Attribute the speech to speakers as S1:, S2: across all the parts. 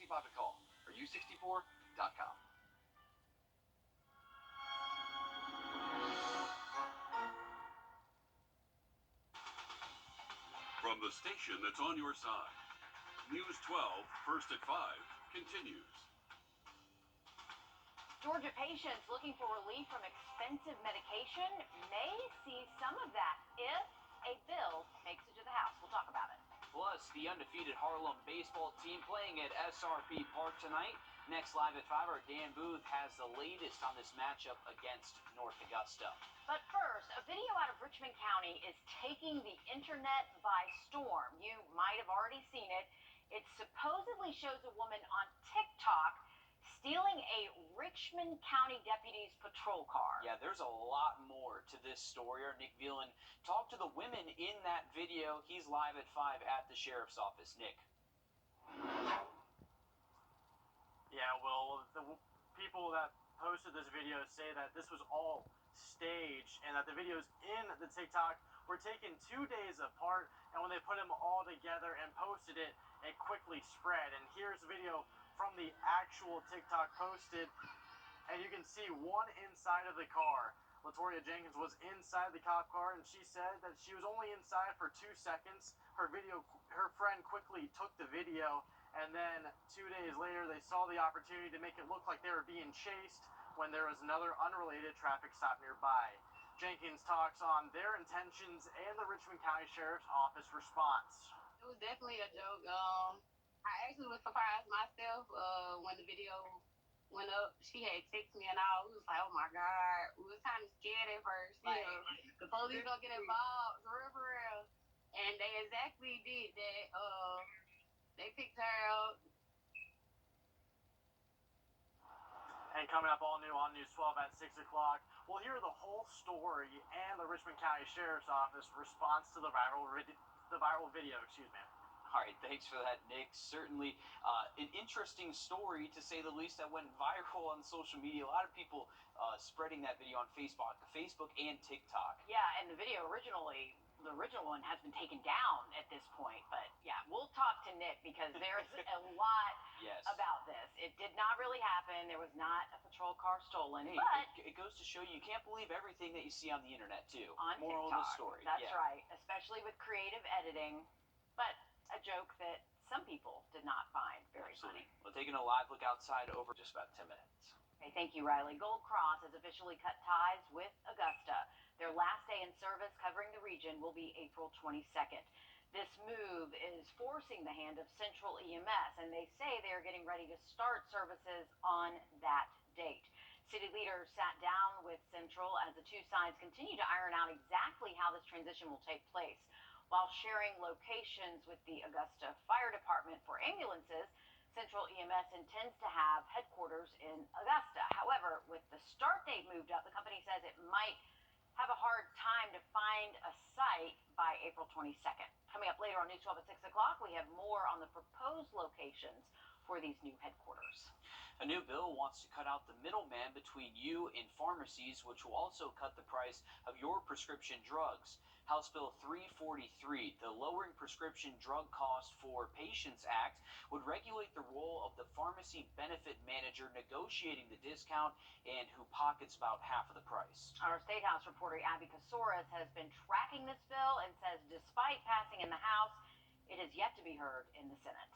S1: Bob a call or u64.com.
S2: From the station that's on your side, News 12, First at 5, continues.
S3: Georgia patients looking for relief from expensive medication may see some of that if a bill makes it to the House. We'll talk about it.
S4: Plus, the undefeated Harlem baseball team playing at SRP Park tonight. Next live at 5, our Dan Booth has the latest on this matchup against North Augusta.
S3: But first, a video out of Richmond County is taking the internet by storm. You might have already seen it. It supposedly shows a woman on TikTok stealing a Richmond County deputy's patrol car.
S4: Yeah, there's a lot more to this story. Our Nick Velan talked to the women in that video. He's live at 5 at the sheriff's office. Nick.
S5: Yeah, well, the people that posted this video say that this was all staged and that the videos in the TikTok were taken 2 days apart, and when they put them all together and posted it, it quickly spread. And here's a video from the actual TikTok posted, and you can see one inside of the car. Latoria Jenkins was inside the cop car, and she said that she was only inside for 2 seconds. Her friend quickly took the video, and then 2 days later, they saw the opportunity to make it look like they were being chased when there was another unrelated traffic stop nearby. Jenkins talks on their intentions and the Richmond County Sheriff's Office response.
S6: It was definitely a joke. I actually was surprised myself when the video went up. She had texted me and all. We was like, oh my God. We was kind of scared at first. Like, the police gonna get involved, for real. And they exactly did that. They picked her out.
S5: And coming up all new on News 12 at 6 o'clock, we'll hear the whole story and the Richmond County Sheriff's Office response to the viral video.
S4: All right, thanks for that, Nick. Certainly an interesting story, to say the least, that went viral on social media. A lot of people spreading that video on Facebook and TikTok.
S3: Yeah, and the original one has been taken down at this point. But yeah, we'll talk to Nick because there's a lot about this. It did not really happen. There was not a patrol car stolen.
S4: Hey,
S3: but
S4: it goes to show you can't believe everything that you see on the internet, too.
S3: On
S4: Moral
S3: TikTok,
S4: of the story.
S3: That's right, especially with creative editing. But a joke that some people did not find very funny.
S4: We're taking a live look outside over just about 10 minutes.
S3: Okay, thank you, Riley. Gold Cross has officially cut ties with Augusta. Their last day in service covering the region will be April 22nd. This move is forcing the hand of Central EMS, and they say they are getting ready to start services on that date. City leaders sat down with Central as the two sides continue to iron out exactly how this transition will take place. While sharing locations with the Augusta Fire Department for ambulances, Central EMS intends to have headquarters in Augusta. However, with the start date moved up, the company says it might have a hard time to find a site by April 22nd. Coming up later on News 12 at 6 o'clock, we have more on the proposed locations for these new headquarters.
S4: A new bill wants to cut out the middleman between you and pharmacies, which will also cut the price of your prescription drugs. House Bill 343, the Lowering Prescription Drug Cost for Patients Act, would regulate the role of the pharmacy benefit manager negotiating the discount and who pockets about half of the price.
S3: Our State House reporter Abby Kasoris has been tracking this bill and says despite passing in the House, it has yet to be heard in the Senate.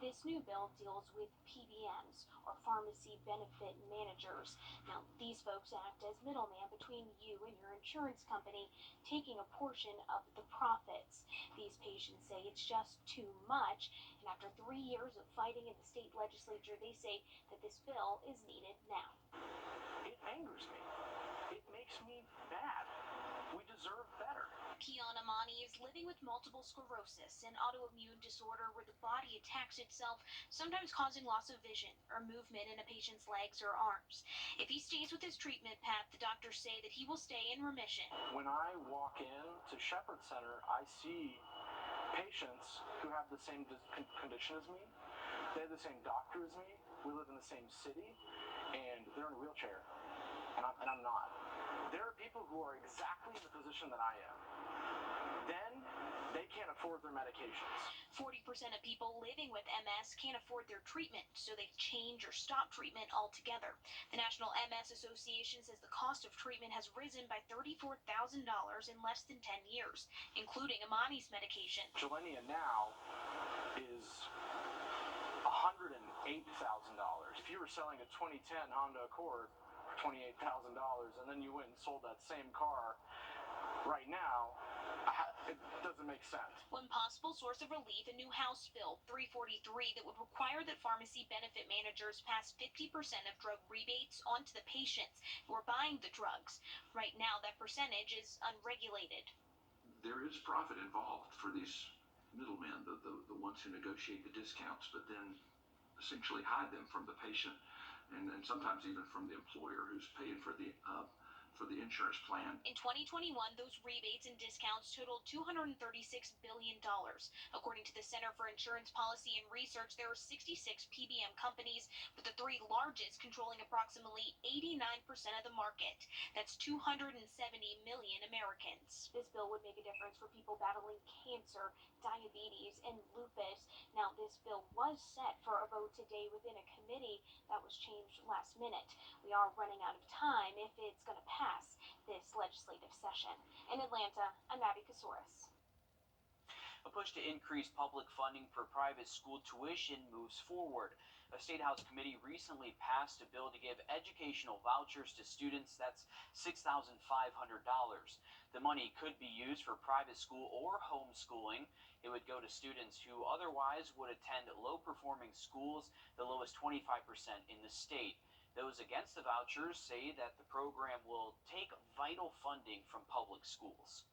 S7: This new bill deals with PBMs, or pharmacy benefit managers. Now, these folks act as middleman between you and your insurance company, taking a portion of the profits. These patients say it's just too much, and after 3 years of fighting in the state legislature, they say that this bill is needed now.
S5: It angers me. It makes me mad. We deserve better.
S7: Kiana Mani is living with multiple sclerosis, an autoimmune disorder where the body attacks itself, sometimes causing loss of vision or movement in a patient's legs or arms. If he stays with his treatment path, the doctors say that he will stay in remission.
S5: When I walk in to Shepherd Center, I see patients who have the same condition as me. They have the same doctor as me. We live in the same city, and they're in a wheelchair, and I'm not. There are people who are exactly in the position that I am. Then they can't afford their medications.
S7: 40% of people living with MS can't afford their treatment, so they change or stop treatment altogether. The National MS Association says the cost of treatment has risen by $34,000 in less than 10 years, including Amani's medication.
S5: Gilenya now is $108,000. If you were selling a 2010 Honda Accord for $28,000 and then you went and sold that same car right now, it doesn't make sense.
S7: One possible source of relief, a new House Bill 343 that would require that pharmacy benefit managers pass 50% of drug rebates onto the patients who are buying the drugs. Right now, that percentage is unregulated.
S8: There is profit involved for these middlemen, the ones who negotiate the discounts, but then essentially hide them from the patient and sometimes even from the employer who's paying for the insurance plan.
S7: In 2021, those rebates and discounts totaled $236 billion. According to the Center for Insurance Policy and Research, there are 66 PBM companies, with the three largest controlling approximately 89% of the market. That's 270 million Americans. This bill would make a difference for people battling cancer, diabetes, and lupus. Now, this bill was set for a vote today within a committee that was changed last minute. We are running out of time if it's going to pass this legislative session. In Atlanta, I'm Abby Kasouris.
S4: A push to increase public funding for private school tuition moves forward. A State House committee recently passed a bill to give educational vouchers to students. That's $6,500. The money could be used for private school or homeschooling. It would go to students who otherwise would attend low-performing schools, the lowest 25% in the state. Those against the vouchers say that the program will take vital funding from public schools.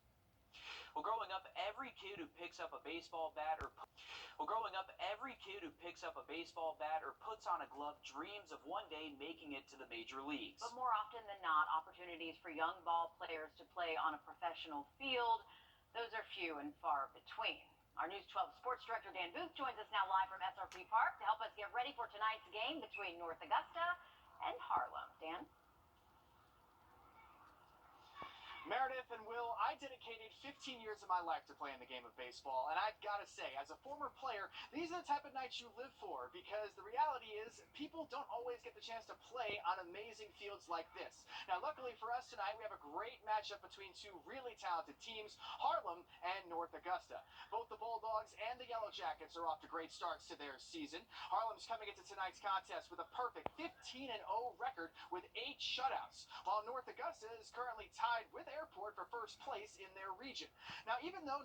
S4: Well, growing up, every kid who picks up a baseball bat or puts on a glove dreams of one day making it to the major leagues.
S3: But more often than not, opportunities for young ball players to play on a professional field, those are few and far between. Our News 12 sports director Dan Booth joins us now live from SRP Park to help us get ready for tonight's game between North Augusta and Harlem. Dan?
S5: Meredith and Will, I dedicated 15 years of my life to playing the game of baseball, and I've got to say, as a former player, these are the type of nights you live for, because the reality is people don't always get the chance to play on amazing fields like this. Now, luckily for us tonight, we have a great matchup between two really talented teams, Harlem and North Augusta. Both the Bulldogs and the Yellow Jackets are off to great starts to their season. Harlem's coming into tonight's contest with a perfect 15-0 record with 8 shutouts, while North Augusta is currently tied with Airport for first place in their region. Now, even though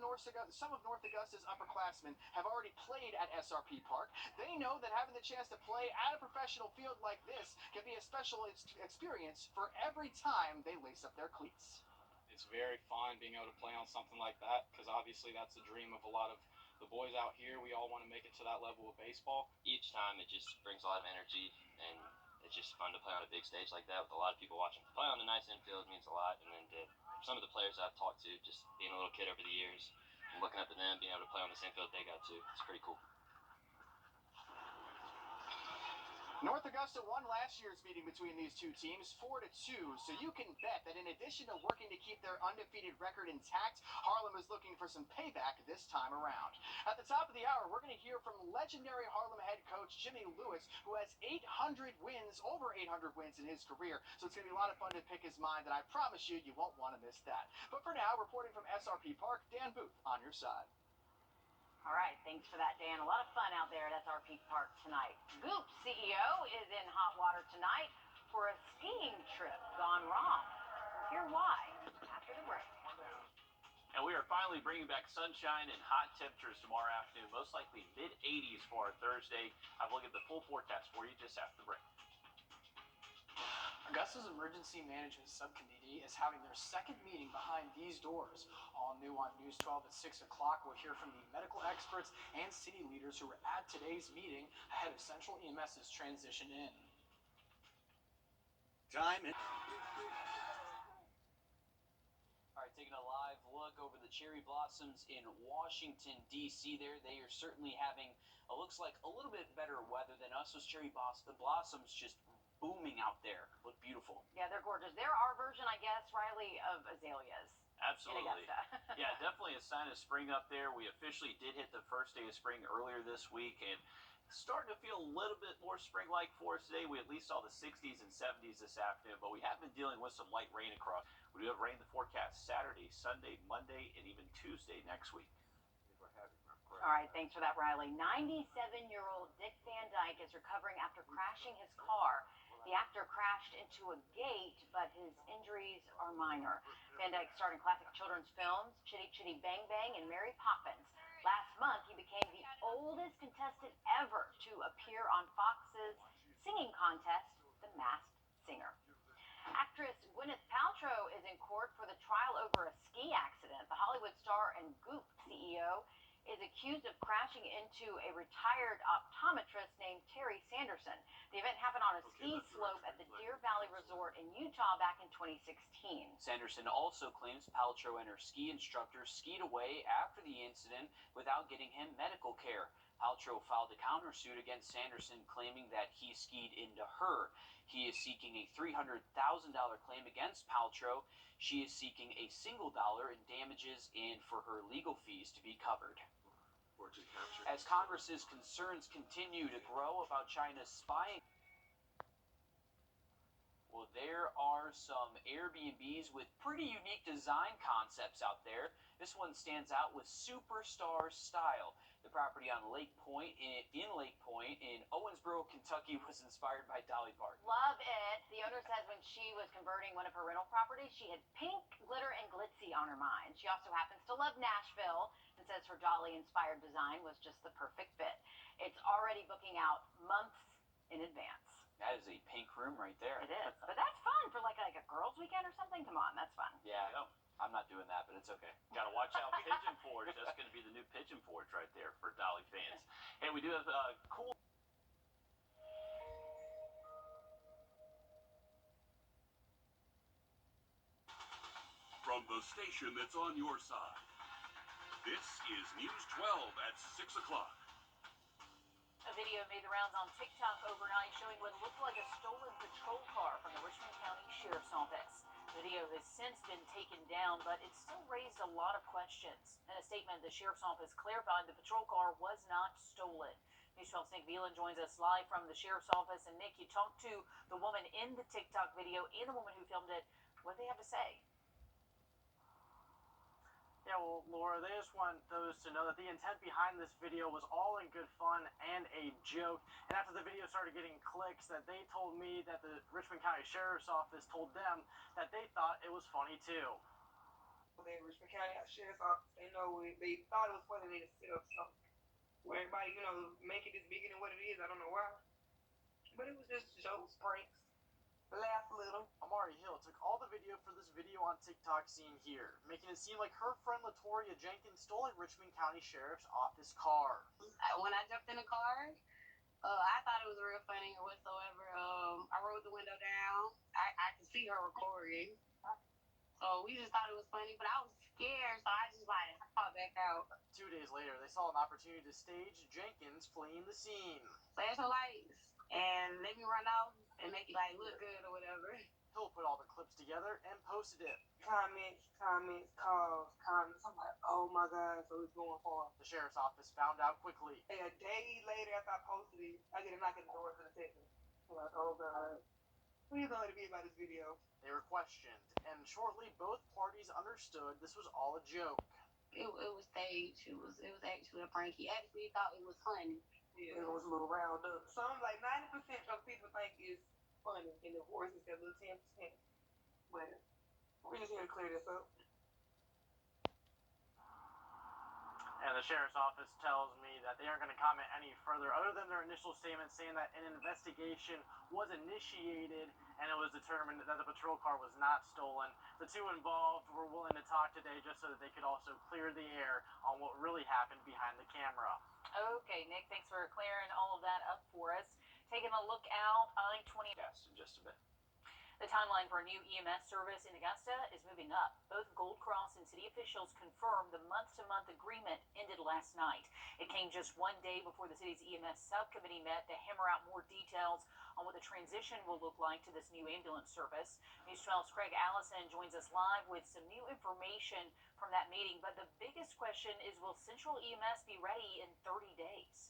S5: some of North Augusta's upperclassmen have already played at SRP Park, they know that having the chance to play at a professional field like this can be a special experience for every time they lace up their cleats.
S9: It's very fun being able to play on something like that, because obviously that's the dream of a lot of the boys out here. We all want to make it to that level of baseball.
S10: Each time it just brings a lot of energy, and it's just fun to play on a big stage like that with a lot of people watching. Play on a nice infield means a lot, and then some of the players I've talked to, just being a little kid over the years, and looking up to them, being able to play on the same field they got to, it's pretty cool.
S5: North Augusta won last year's meeting between these two teams 4-2, so you can bet that in addition to working to keep their undefeated record intact, Harlem is looking for some payback this time around. At the top of the hour, we're going to hear from legendary Harlem head coach Jimmy Lewis, who has over 800 wins in his career, so it's going to be a lot of fun to pick his mind, and I promise you, you won't want to miss that. But for now, reporting from SRP Park, Dan Booth on your side.
S3: All right, thanks for that, Dan. A lot of fun out there at SRP Park tonight. Goop CEO is in hot water tonight for a skiing trip gone wrong. Hear why after the break.
S11: And we are finally bringing back sunshine and hot temperatures tomorrow afternoon, most likely mid-80s for our Thursday. I've looked at the full forecast for you just after the break.
S12: Augusta's Emergency Management Subcommittee is having their second meeting behind these doors. All new on News 12 at 6 o'clock, we'll hear from the medical experts and city leaders who were at today's meeting ahead of Central EMS's transition in.
S4: All right, taking a live look over the cherry blossoms in Washington, D.C. there. They are certainly having, looks like, a little bit better weather than us. Those cherry blossoms just booming out there. Look beautiful.
S3: Yeah, they're gorgeous. They're our version, I guess, Riley, of azaleas.
S11: Absolutely.
S3: in Augusta.
S11: Yeah, definitely a sign of spring up there. We officially did hit the first day of spring earlier this week, and starting to feel a little bit more spring-like for us today. We at least saw the 60s and 70s this afternoon, but we have been dealing with some light rain across. We do have rain in the forecast Saturday, Sunday, Monday, and even Tuesday next week.
S3: All right, thanks for that, Riley. 97-year-old Dick Van Dyke is recovering after crashing his car. The actor crashed into a gate, but his injuries are minor. Van Dyke starred in classic children's films, Chitty Chitty Bang Bang and Mary Poppins. Last month, he became the oldest contestant ever to appear on Fox's singing contest, The Masked Singer. Actress Gwyneth Paltrow is in court for the trial over a ski accident. The Hollywood star and Goop CEO is accused of crashing into a retired optometrist named Terry Sanderson. The event happened on a ski slope at the Deer Valley Resort in Utah back in 2016.
S4: Sanderson also claims Paltrow and her ski instructor skied away after the incident without getting him medical care. Paltrow filed a countersuit against Sanderson, claiming that he skied into her. He is seeking a $300,000 claim against Paltrow. She is seeking a single dollar in damages and for her legal fees to be covered. As Congress's concerns continue to grow about China's spying, well, there are some Airbnbs with pretty unique design concepts out there. This one stands out with superstar style. The property on Lake Point in Owensboro, Kentucky was inspired by Dolly Parton.
S3: Love it. The owner says when she was converting one of her rental properties, she had pink, glitter, and glitzy on her mind. She also happens to love Nashville and says her Dolly-inspired design was just the perfect fit. It's already booking out months in advance.
S4: That is a pink room right there.
S3: It is. But that's fun for like a girls' weekend or something. Come on, that's fun.
S4: Yeah, I'm not doing that, but it's okay.
S11: Got to watch out, Pigeon Forge. That's going to be the new Pigeon Forge right there for Dolly fans. And we do have cool.
S2: From the station that's on your side, this is News 12 at 6 o'clock.
S3: A video made the rounds on TikTok overnight showing what looked like a stolen patrol car from the Richmond County Sheriff's Office. The video has since been taken down, but it still raised a lot of questions. In a statement, the Sheriff's Office clarified the patrol car was not stolen. News 12's Nick Veland joins us live from the Sheriff's Office. And Nick, you talked to the woman in the TikTok video and the woman who filmed it. What do they have to say?
S5: Yeah, well, Laura, they just want those to know that the intent behind this video was all in good fun and a joke. And after the video started getting clicks, that they told me that the Richmond County Sheriff's Office told them that they thought it was funny too.
S13: The Richmond County Sheriff's Office, they thought it was funny. They just set up something where everybody, make it as bigger than what it is. I don't know why, but it was just jokes, pranks. Laugh a little.
S5: Amari Hill took all the video for this video on TikTok seen here, making it seem like her friend Latoria Jenkins stole a Richmond County Sheriff's Office car.
S6: When I jumped in the car, I thought it was real funny or whatsoever. I rolled the window down. I could see her recording. So we just thought it was funny, but I was scared, so I just popped back out.
S5: 2 days later, they saw an opportunity to stage Jenkins fleeing the scene.
S6: Flash the lights and let me run off and make it look good or whatever.
S5: Hill put all the clips together and posted it.
S13: Comments, calls, comments. I'm like, oh my God, so it's going far.
S5: The Sheriff's Office found out quickly.
S13: And a day later after I posted it, I get a knock at the door for the text. I'm like, oh God, what are you going to be about this video?
S5: They were questioned, and shortly both parties understood this was all a joke.
S6: It was staged. It was actually a prank. He actually thought it was funny.
S13: Yeah, it was a little round up. Some 90% of people think it's funny, and the horse is that little 10%. But we're just here to clear this up.
S5: And the Sheriff's Office tells me that they aren't going to comment any further other than their initial statement saying that an investigation was initiated and it was determined that the patrol car was not stolen. The two involved were willing to talk today just so that they could also clear the air on what really happened behind the camera.
S3: Okay, Nick, thanks for clearing all of that up for us. Taking a look out, I-20.
S11: Yes, in just a bit.
S3: The timeline for a new EMS service in Augusta is moving up. Both Gold Cross and city officials confirmed the month-to-month agreement ended last night. It came just 1 day before the city's EMS subcommittee met to hammer out more details on what the transition will look like to this new ambulance service. News 12's Craig Allison joins us live with some new information from that meeting. But the biggest question is, will Central EMS be ready in 30 days?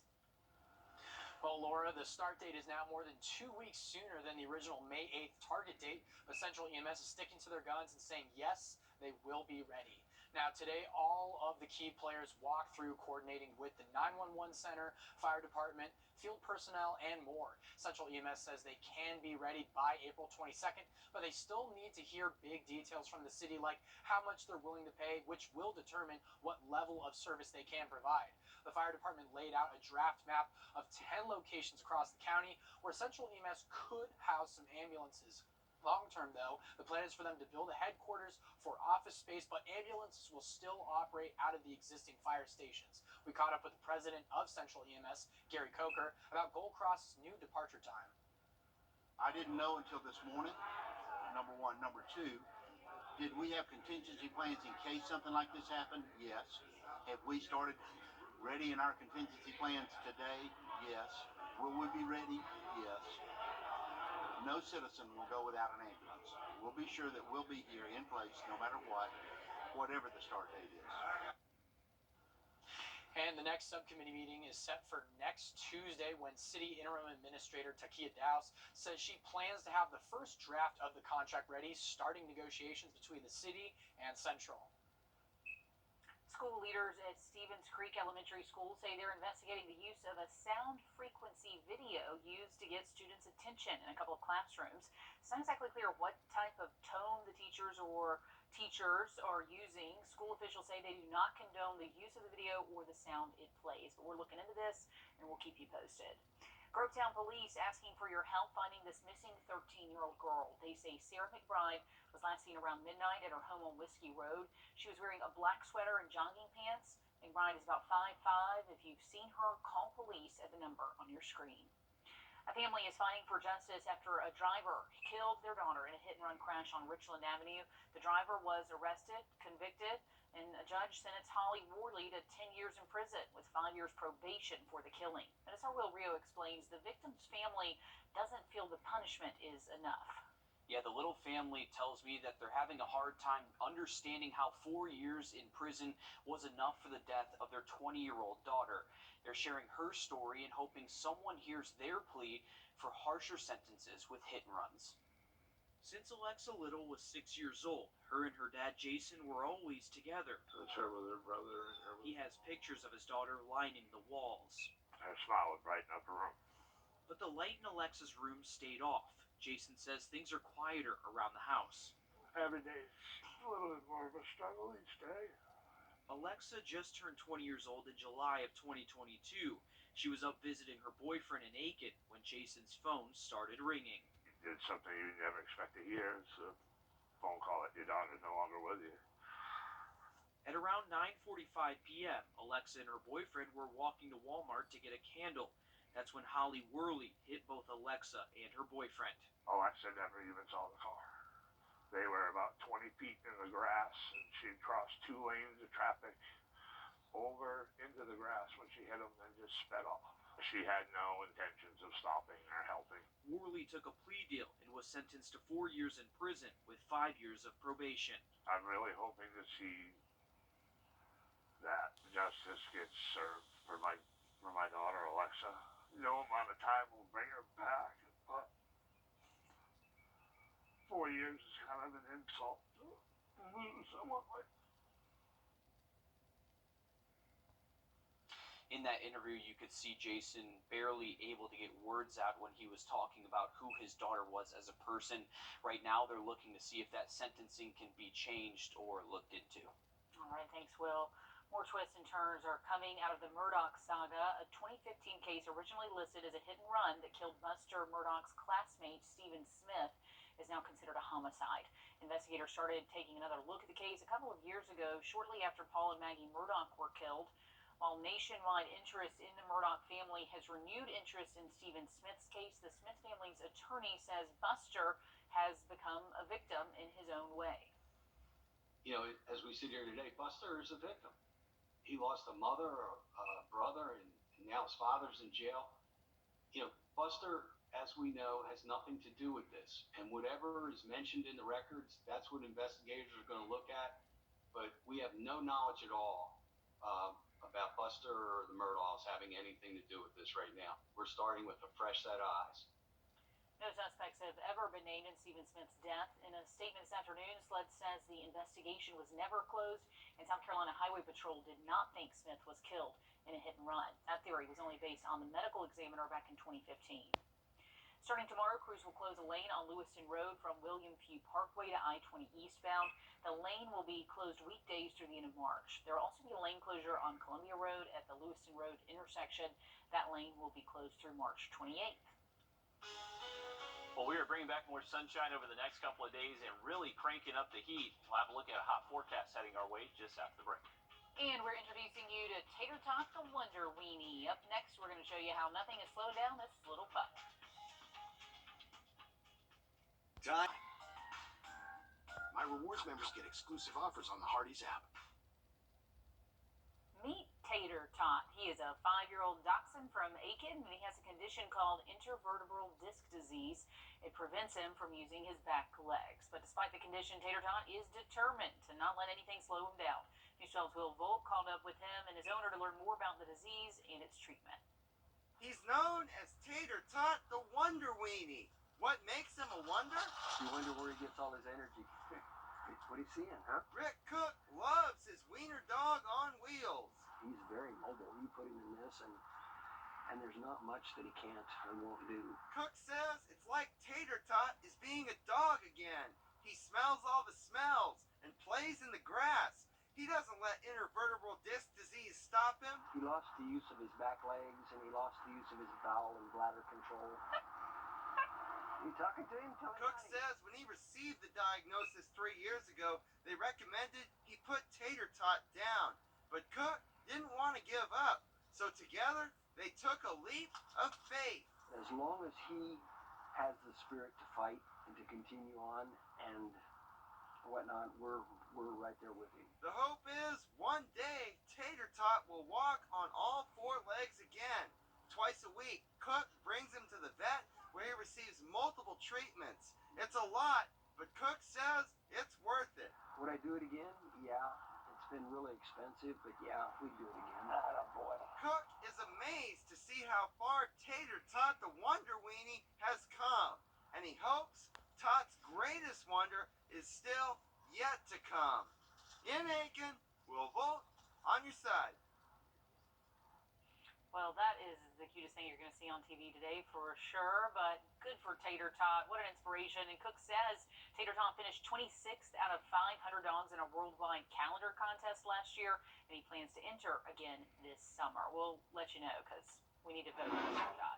S12: Well, Laura, the start date is now more than 2 weeks sooner than the original May 8th target date, but Central EMS is sticking to their guns and saying, yes, they will be ready. Now, today, all of the key players walked through coordinating with the 911 center, fire department, field personnel, and more. Central EMS says they can be ready by April 22nd, but they still need to hear big details from the city, like how much they're willing to pay, which will determine what level of service they can provide. The fire department laid out a draft map of 10 locations across the county where Central EMS could house some ambulances. Long term, though, the plan is for them to build a headquarters for office space, but ambulances will still operate out of the existing fire stations. We caught up with the president of Central EMS, Gary Coker, about Gold Cross's new departure time.
S14: I didn't know until this morning, number one. Number two, did we have contingency plans in case something like this happened? Yes. Have we started readying our contingency plans today? Yes. Will we be ready? Yes. No citizen will go without an ambulance. We'll be sure that we'll be here in place no matter what, whatever the start date is.
S12: And the next subcommittee meeting is set for next Tuesday, when City Interim Administrator Takia Douse says she plans to have the first draft of the contract ready, starting negotiations between the city and Central.
S3: School leaders at Stevens Creek Elementary School say they're investigating the use of a sound frequency video used to get students' attention in a couple of classrooms. It's not exactly clear what type of tone the teachers are using. School officials say they do not condone the use of the video or the sound it plays. But we're looking into this, and we'll keep you posted. Grovetown police asking for your help finding this missing 13-year-old girl. They say Sarah McBride was last seen around midnight at her home on Whiskey Road. She was wearing a black sweater and jogging pants. McBride is about 5'5". If you've seen her, call police at the number on your screen. A family is fighting for justice after a driver killed their daughter in a hit-and-run crash on Richland Avenue. The driver was arrested, convicted, and a judge sentenced Holly Worley to 10 years in prison with 5 years probation for the killing. And as our Rio explains, the victim's family doesn't feel the punishment is enough.
S4: Yeah, the little family tells me that they're having a hard time understanding how 4 years in prison was enough for the death of their 20-year-old daughter. They're sharing her story and hoping someone hears their plea for harsher sentences with hit and runs. Since Alexa Little was 6 years old, her and her dad Jason were always together.
S15: That's her with her brother.
S4: He has pictures of his daughter lining the walls.
S15: Her smile would brighten up her room.
S4: But the light in Alexa's room stayed off. Jason says things are quieter around the house.
S15: Every day is a little bit more of a struggle each day.
S4: Alexa just turned 20 years old in July of 2022. She was up visiting her boyfriend in Aiken when Jason's phone started ringing.
S15: You did something you never expect to hear. It's a phone call that your daughter's no longer with you.
S4: At around 9:45 p.m., Alexa and her boyfriend were walking to Walmart to get a candle. That's when Holly Worley hit both Alexa and her boyfriend.
S15: Alexa never even saw the car. They were about 20 feet in the grass, and she'd crossed 2 lanes of traffic over into the grass when she hit them and just sped off. She had no intentions of stopping or helping.
S4: Worley took a plea deal and was sentenced to 4 years in prison with 5 years of probation.
S15: I'm really hoping to see that justice gets served for my daughter, Alexa. No amount of time will bring her back, but 4 years is kind of an insult to lose someone like.
S4: In that interview, you could see Jason barely able to get words out when he was talking about who his daughter was as a person. Right now, they're looking to see if that sentencing can be changed or looked into.
S3: All right, thanks, Will. More twists and turns are coming out of the Murdaugh saga. A 2015 case originally listed as a hit and run that killed Buster Murdaugh's classmate, Stephen Smith, is now considered a homicide. Investigators started taking another look at the case a couple of years ago, shortly after Paul and Maggie Murdaugh were killed. While nationwide interest in the Murdaugh family has renewed interest in Stephen Smith's case, the Smith family's attorney says Buster has become a victim in his own way.
S16: You know, as we sit here today, Buster is a victim. He lost a mother, a brother, and now his father's in jail. You know, Buster as we know, has nothing to do with this. And whatever is mentioned in the records, that's what investigators are going to look at. But we have no knowledge at all about Buster or the Murdaughs having anything to do with this right now. We're starting with a fresh set of eyes.
S3: No suspects have ever been named in Stephen Smith's death. In a statement this afternoon, SLED says the investigation was never closed, and South Carolina Highway Patrol did not think Smith was killed in a hit and run. That theory was only based on the medical examiner back in 2015. Starting tomorrow, crews will close a lane on Lewiston Road from William Few Parkway to I-20 eastbound. The lane will be closed weekdays through the end of March. There will also be a lane closure on Columbia Road at the Lewiston Road intersection. That lane will be closed through March 28th.
S11: Well, we are bringing back more sunshine over the next couple of days and really cranking up the heat. We'll have a look at a hot forecast heading our way just after the break.
S3: And we're introducing you to Tater Tot the Wonder Weenie. Up next, we're going to show you how nothing has slowed down this little pup.
S17: My rewards members get exclusive offers on the Hardee's app.
S3: Meet Tater Tot. He is a 5-year-old dachshund from Aiken, and he has a condition called intervertebral disc disease. It prevents him from using his back legs. But despite the condition, Tater Tot is determined to not let anything slow him down. News 12's Will Volk called up with him and his owner to learn more about the disease and its treatment.
S18: He's known as Tater Tot the Wonder Weenie. What makes him a wonder?
S16: You wonder where he gets all his energy. What are you seeing, huh?
S18: Rick Cook loves his wiener dog on wheels.
S16: He's very mobile. You put him in this, and there's not much that he can't or won't do.
S18: Cook says it's like Tater Tot is being a dog again. He smells all the smells and plays in the grass. He doesn't let intervertebral disc disease stop him.
S16: He lost the use of his back legs, and he lost the use of his bowel and bladder control. You talking to him?
S18: Cook says when he received the diagnosis 3 years ago, they recommended he put Tater Tot down. But Cook didn't want to give up. So together, they took a leap of faith.
S16: As long as he has the spirit to fight and to continue on and whatnot, we're right there with him.
S18: The hope is one day Tater Tot will walk on all 4 legs again. Twice a week, Cook brings him to the vet where he receives multiple treatments. It's a lot, but Cook says it's worth it.
S16: Would I do it again? Yeah. It's been really expensive, but yeah, we'd do it again. Oh, boy.
S18: Cook is amazed to see how far Tater Tot the Wonder Weenie has come, and he hopes Tot's greatest wonder is still yet to come. In Aiken, Will Volk on your side.
S3: Well, that is the cutest thing you're going to see on TV today for sure, but good for Tater Tot. What an inspiration. And Cook says Tater Tot finished 26th out of 500 dogs in a worldwide calendar contest last year, and he plans to enter again this summer. We'll let you know because we need to vote for Tater Tot.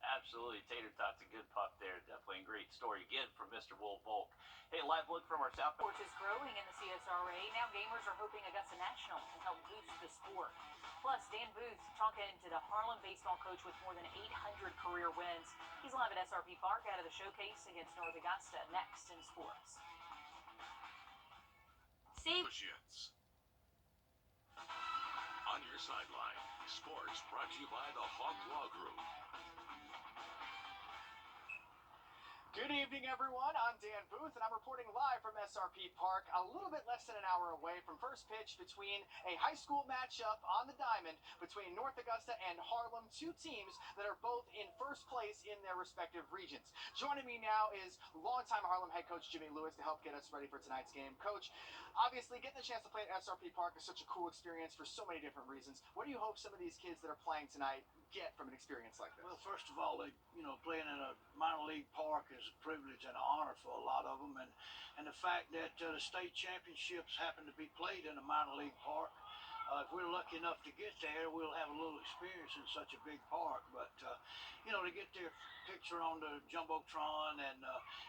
S11: Absolutely. Tater Tot's a good pup there. Definitely a great story again from Mr. Will Volk. Hey, live look from our South.
S3: Sports is growing in the CSRA. Now gamers are hoping Augusta National can help boost the sport. Plus, Dan Booth talking to the Harlem baseball coach with more than 800 career wins. He's live at SRP Park out of the showcase against North Augusta. Next in sports.
S2: Associates. On your sideline, sports brought to you by the Hawk Law Group.
S12: Good evening, everyone. I'm Dan Booth, and I'm reporting live from SRP Park, a little bit less than an hour away from first pitch between a high school matchup on the diamond between North Augusta and Harlem, 2 teams that are both in first place in their respective regions. Joining me now is longtime Harlem head coach Jimmy Lewis to help get us ready for tonight's game. Coach, obviously getting the chance to play at SRP Park is such a cool experience for so many different reasons. What do you hope some of these kids that are playing tonight get from an experience like this?
S19: Well, first of all, playing in a minor league park is a privilege and an honor for a lot of them, and the fact that the state championships happen to be played in a minor league park. If we're lucky enough to get there, we'll have a little experience in such a big park. But to get their picture on the jumbotron and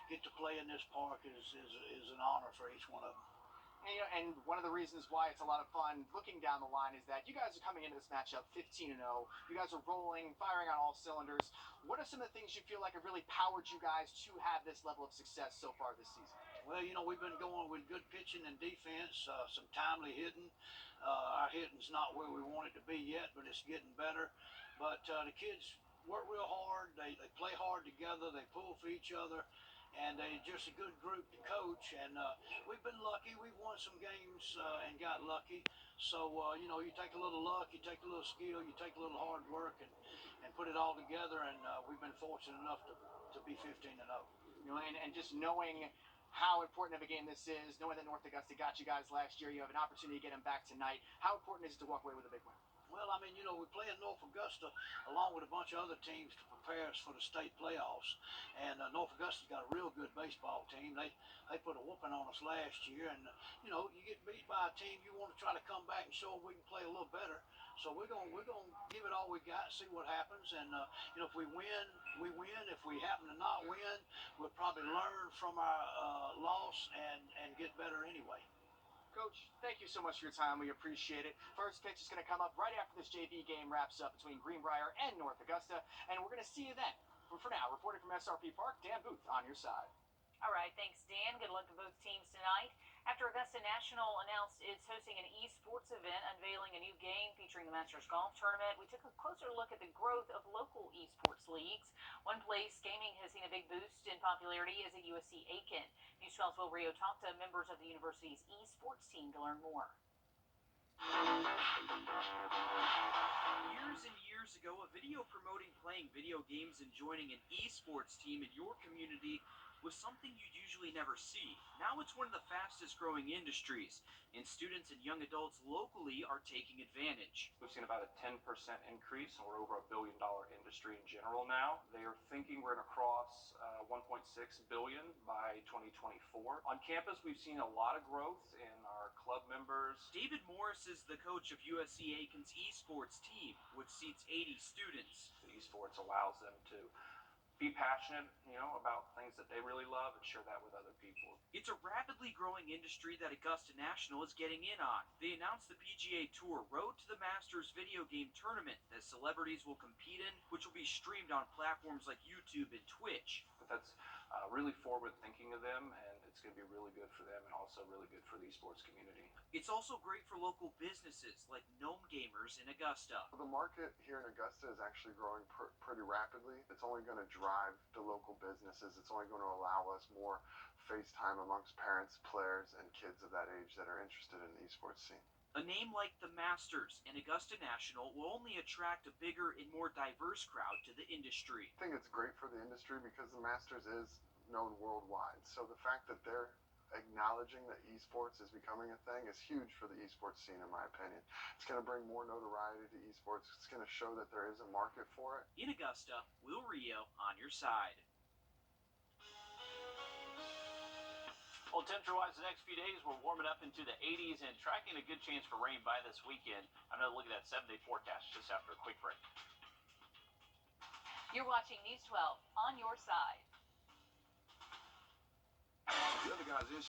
S19: get to play in this park is an honor for each one of them.
S12: And one of the reasons why it's a lot of fun looking down the line is that you guys are coming into this matchup 15-0. You guys are rolling, firing on all cylinders. What are some of the things you feel like have really powered you guys to have this level of success so far this season?
S19: Well, we've been going with good pitching and defense, some timely hitting. Our hitting's not where we want it to be yet, but it's getting better. But the kids work real hard. They play hard hard together. They pull for each other, and they're just a good group to coach. And we've been lucky. We've won some games and got lucky. So, you take a little luck, you take a little skill, you take a little hard work, and put it all together. And we've been fortunate enough to be 15-0.
S5: And just knowing how important of a game this is, knowing that North Augusta got you guys last year, you have an opportunity to get them back tonight. How important is it to walk away with a big win?
S19: Well, we play in North Augusta along with a bunch of other teams to prepare us for the state playoffs. And North Augusta's got a real good baseball team. They put a whooping on us last year. And, you get beat by a team, you want to try to come back and show them we can play a little better. So we're gonna give it all we got, see what happens. And, if we win, we win. If we happen to not win, we'll probably learn from our loss and get better anyway.
S5: Coach, thank you so much for your time. We appreciate it. First pitch is going to come up right after this JV game wraps up between Greenbrier and North Augusta, and we're going to see you then. For now, reporting from SRP Park, Dan Booth on your side.
S3: All right, thanks, Dan. Good luck to both teams tonight. After Augusta National announced it's hosting an esports event unveiling a new game featuring the Masters Golf Tournament, we took a closer look at the growth of local esports leagues. One place gaming has seen a big boost in popularity is at USC Aiken. News 12's Wrdw talked to members of the university's esports team to learn more.
S20: Years and years ago, a video promoting playing video games and joining an esports team in your community was something you'd usually never see. Now it's one of the fastest growing industries, and students and young adults locally are taking advantage.
S21: We've seen about a 10% increase, and we're over $1 billion industry in general now. They are thinking we're going to cross 1.6 billion by 2024. On campus, we've seen a lot of growth in our club members.
S20: David Morris is the coach of USC Aiken's esports team, which seats 80 students.
S21: Esports allows them to be passionate, about things that they really love and share that with other people.
S20: It's a rapidly growing industry that Augusta National is getting in on. They announced the PGA Tour Road to the Masters video game tournament that celebrities will compete in, which will be streamed on platforms like YouTube and Twitch.
S21: But that's really forward thinking of them, and it's going to be really good for them and also really good for the esports community.
S20: It's also great for local businesses like Gnome Gamers in Augusta.
S22: The market here in Augusta is actually growing pretty rapidly. It's only going to drive the local businesses. It's only going to allow us more face time amongst parents, players, and kids of that age that are interested in the esports scene.
S20: A name like the Masters and Augusta National will only attract a bigger and more diverse crowd to the industry.
S22: I think it's great for the industry because the Masters is known worldwide. So the fact that they're acknowledging that esports is becoming a thing is huge for the esports scene, in my opinion. It's going to bring more notoriety to esports. It's going to show that there is a market for it.
S20: In Augusta, Will Rio on your side.
S11: Well, temperature-wise, the next few days, we're warming up into the 80s and tracking a good chance for rain by this weekend. Another look at that 7-day forecast just after a quick break.
S3: You're watching News 12 on your side.
S17: The other guys in